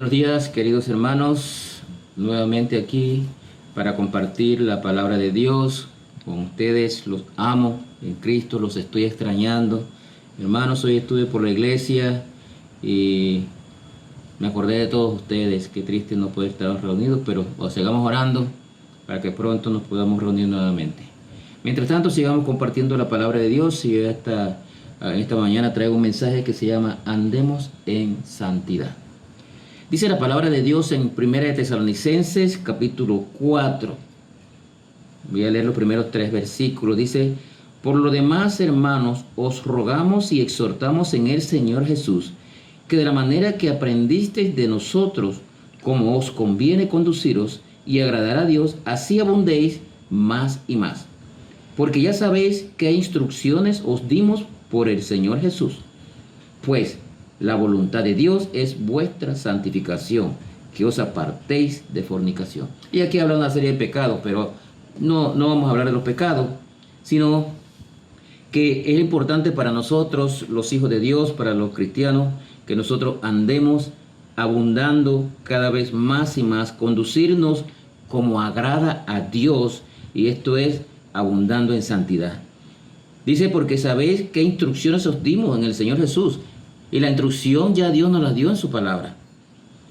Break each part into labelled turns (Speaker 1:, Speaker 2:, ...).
Speaker 1: Buenos días, queridos hermanos, nuevamente aquí para compartir la palabra de Dios con ustedes. Los amo en Cristo, los estoy extrañando. Hermanos, hoy estuve por la iglesia y me acordé de todos ustedes. Qué triste no poder estar reunidos, pero sigamos orando para que pronto nos podamos reunir nuevamente. Mientras tanto, sigamos compartiendo la palabra de Dios y esta mañana traigo un mensaje que se llama Andemos en Santidad. Dice la palabra de Dios en 1 de Tesalonicenses capítulo 4. Voy a leer los primeros 3 versículos. Dice: por lo demás, hermanos, os rogamos y exhortamos en el Señor Jesús, que de la manera que aprendisteis de nosotros, como os conviene conduciros y agradar a Dios, así abundéis más y más. Porque ya sabéis qué instrucciones os dimos por el Señor Jesús. Pues la voluntad de Dios es vuestra santificación, que os apartéis de fornicación. Y aquí habla una serie de pecados, pero no vamos a hablar de los pecados, sino que es importante para nosotros, los hijos de Dios, para los cristianos, que nosotros andemos abundando cada vez más y más, conducirnos como agrada a Dios, y esto es abundando en santidad. Dice: porque sabéis qué instrucciones os dimos en el Señor Jesús. Y la instrucción ya Dios nos la dio en su palabra.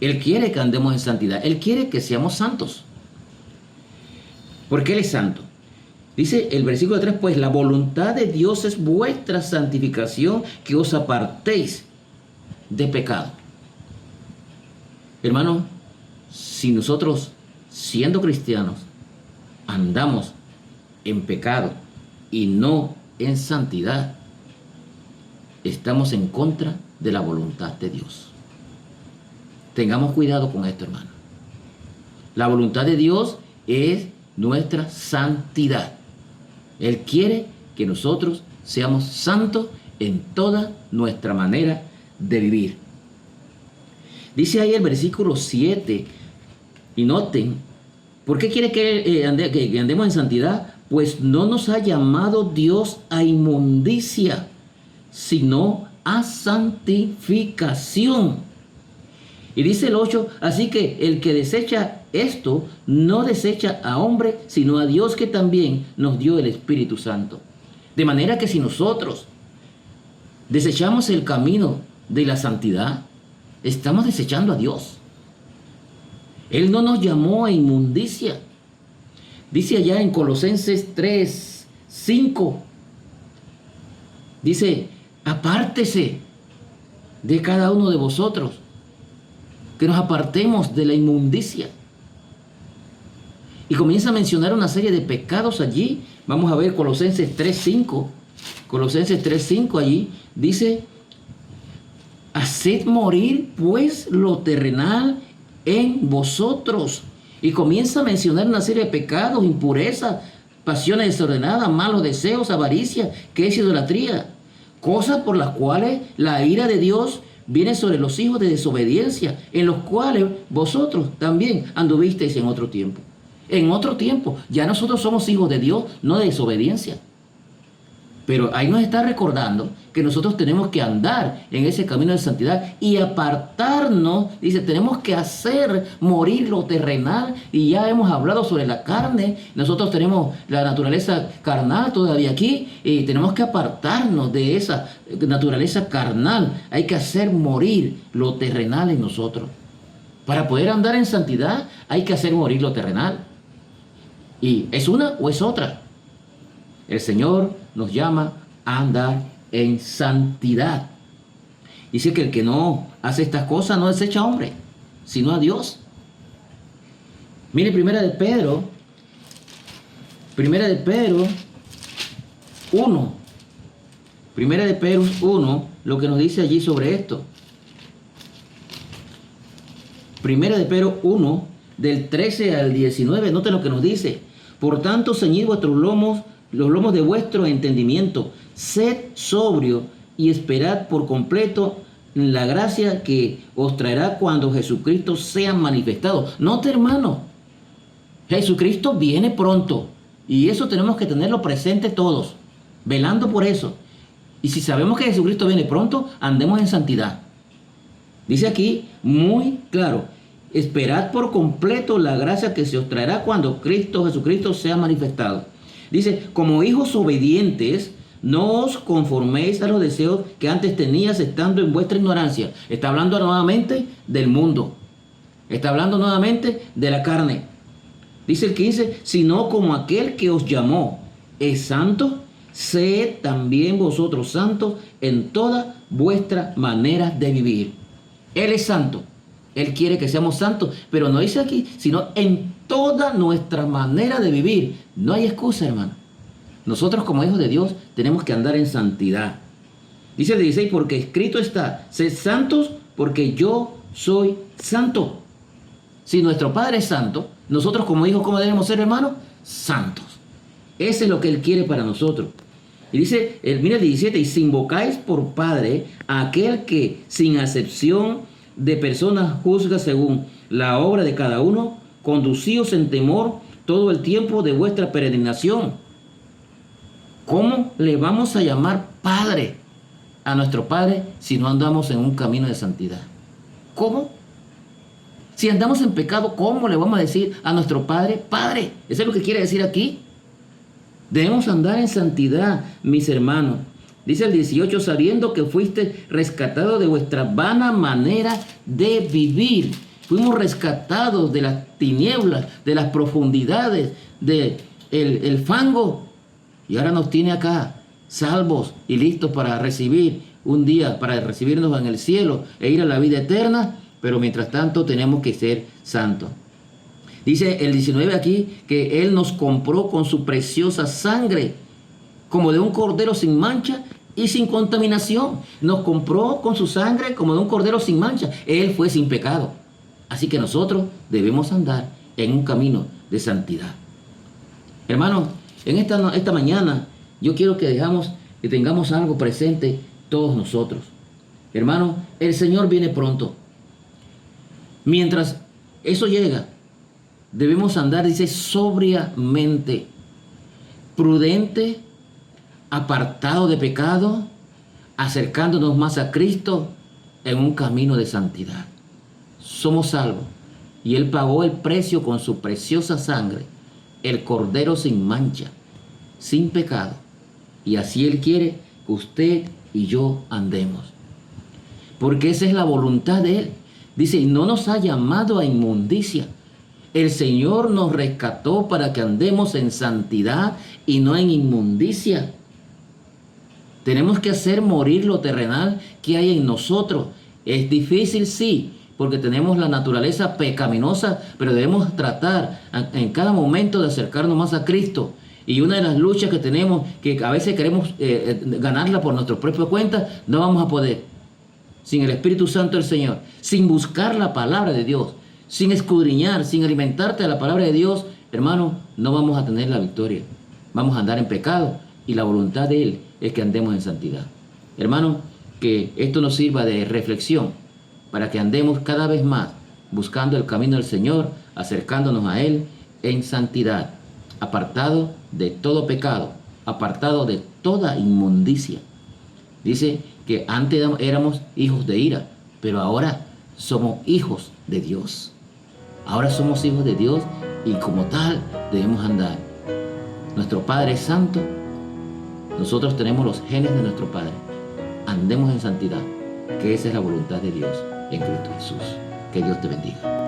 Speaker 1: Él quiere que andemos en santidad. Él quiere que seamos santos. Porque Él es santo. Dice el versículo 3, pues la voluntad de Dios es vuestra santificación, que os apartéis de pecado. Hermano, si nosotros, siendo cristianos, andamos en pecado y no en santidad, estamos en contra de la voluntad de Dios. Tengamos cuidado con esto, hermano. La voluntad de Dios es nuestra santidad. Él quiere que nosotros seamos santos en toda nuestra manera de vivir. Dice ahí el versículo 7, y noten, ¿por qué quiere que andemos en santidad? Pues no nos ha llamado Dios a inmundicia, sino a santificación. Y dice el 8, así que el que desecha esto, no desecha a hombre, sino a Dios, que también nos dio el Espíritu Santo. De manera que si nosotros desechamos el camino de la santidad, estamos desechando a Dios. Él no nos llamó a inmundicia. Dice allá en Colosenses 3, 5, dice: apártese de cada uno de vosotros, que nos apartemos de la inmundicia. Y comienza a mencionar una serie de pecados allí. Vamos a ver Colosenses 3:5. Colosenses 3:5 allí dice: haced morir pues lo terrenal en vosotros. Y comienza a mencionar una serie de pecados: impureza, pasiones desordenadas, malos deseos, avaricia, que es idolatría. Cosas por las cuales la ira de Dios viene sobre los hijos de desobediencia, en los cuales vosotros también anduvisteis en otro tiempo. En otro tiempo, ya nosotros somos hijos de Dios, no de desobediencia. Pero ahí nos está recordando que nosotros tenemos que andar en ese camino de santidad y apartarnos. Dice, tenemos que hacer morir lo terrenal. Y ya hemos hablado sobre la carne. Nosotros tenemos la naturaleza carnal todavía aquí, y tenemos que apartarnos de esa naturaleza carnal. Hay que hacer morir lo terrenal en nosotros. Para poder andar en santidad hay que hacer morir lo terrenal. ¿Y es una o es otra? El Señor nos llama a andar en santidad. Dice que el que no hace estas cosas no desecha a hombre, sino a Dios. Mire, Primera de Pedro 1. Primera de Pedro 1, lo que nos dice allí sobre esto. Primera de Pedro 1, del 13 al 19, noten lo que nos dice. Por tanto, ceñid vuestros lomos, los lomos de vuestro entendimiento, sed sobrio y esperad por completo la gracia que os traerá cuando Jesucristo sea manifestado. Note, hermano, Jesucristo viene pronto, y eso tenemos que tenerlo presente todos, velando por eso. Y si sabemos que Jesucristo viene pronto, andemos en santidad. Dice aquí muy claro, esperad por completo la gracia que se os traerá cuando Cristo Jesucristo sea manifestado. Dice, como hijos obedientes, no os conforméis a los deseos que antes tenías estando en vuestra ignorancia. Está hablando nuevamente del mundo. Está hablando nuevamente de la carne. Dice el 15, sino como aquel que os llamó es santo, sed también vosotros santos en toda vuestra manera de vivir. Él es santo. Él quiere que seamos santos, pero no dice aquí, sino en toda nuestra manera de vivir. No hay excusa, hermano. Nosotros como hijos de Dios tenemos que andar en santidad. Dice el 16, porque escrito está, sed santos porque yo soy santo. Si nuestro Padre es santo, nosotros como hijos, ¿cómo debemos ser, hermanos? Santos. Ese es lo que Él quiere para nosotros. Y dice, mira el 17, y si invocáis por Padre a aquel que sin acepción de personas juzga según la obra de cada uno, conducíos en temor todo el tiempo de vuestra peregrinación. ¿Cómo le vamos a llamar Padre a nuestro Padre si no andamos en un camino de santidad? ¿Cómo? Si andamos en pecado, ¿cómo le vamos a decir a nuestro Padre, Padre? Eso es lo que quiere decir aquí. Debemos andar en santidad, mis hermanos. Dice el 18, sabiendo que fuiste rescatados de vuestra vana manera de vivir. Fuimos rescatados de las tinieblas, de las profundidades, del fango. Y ahora nos tiene acá, salvos y listos para recibir un día, para recibirnos en el cielo e ir a la vida eterna. Pero mientras tanto tenemos que ser santos. Dice el 19 aquí que Él nos compró con su preciosa sangre, como de un cordero sin mancha y sin contaminación. Nos compró con su sangre como de un cordero sin mancha. Él fue sin pecado. Así que nosotros debemos andar en un camino de santidad. Hermanos, en esta mañana yo quiero que tengamos algo presente todos nosotros. Hermanos, el Señor viene pronto. Mientras eso llega, debemos andar, dice, sobriamente, prudente, apartado de pecado, acercándonos más a Cristo en un camino de santidad. Somos salvos y Él pagó el precio con su preciosa sangre, el cordero sin mancha, sin pecado. Y así Él quiere que usted y yo andemos. Porque esa es la voluntad de Él. Dice, y no nos ha llamado a inmundicia. El Señor nos rescató para que andemos en santidad y no en inmundicia. Tenemos que hacer morir lo terrenal que hay en nosotros. Es difícil, sí, porque tenemos la naturaleza pecaminosa, pero debemos tratar en cada momento de acercarnos más a Cristo. Y una de las luchas que tenemos, que a veces queremos ganarla por nuestra propia cuenta, no vamos a poder. Sin el Espíritu Santo del Señor, sin buscar la palabra de Dios, sin escudriñar, sin alimentarte de la palabra de Dios, hermano, no vamos a tener la victoria. Vamos a andar en pecado y la voluntad de Él es que andemos en santidad. Hermano, que esto nos sirva de reflexión para que andemos cada vez más buscando el camino del Señor, acercándonos a Él en santidad, apartado de todo pecado, apartado de toda inmundicia. Dice que antes éramos hijos de ira, pero ahora somos hijos de Dios. Ahora somos hijos de Dios y como tal debemos andar. Nuestro Padre es santo, nosotros tenemos los genes de nuestro Padre. Andemos en santidad, que esa es la voluntad de Dios en Cristo Jesús. Que Dios te bendiga.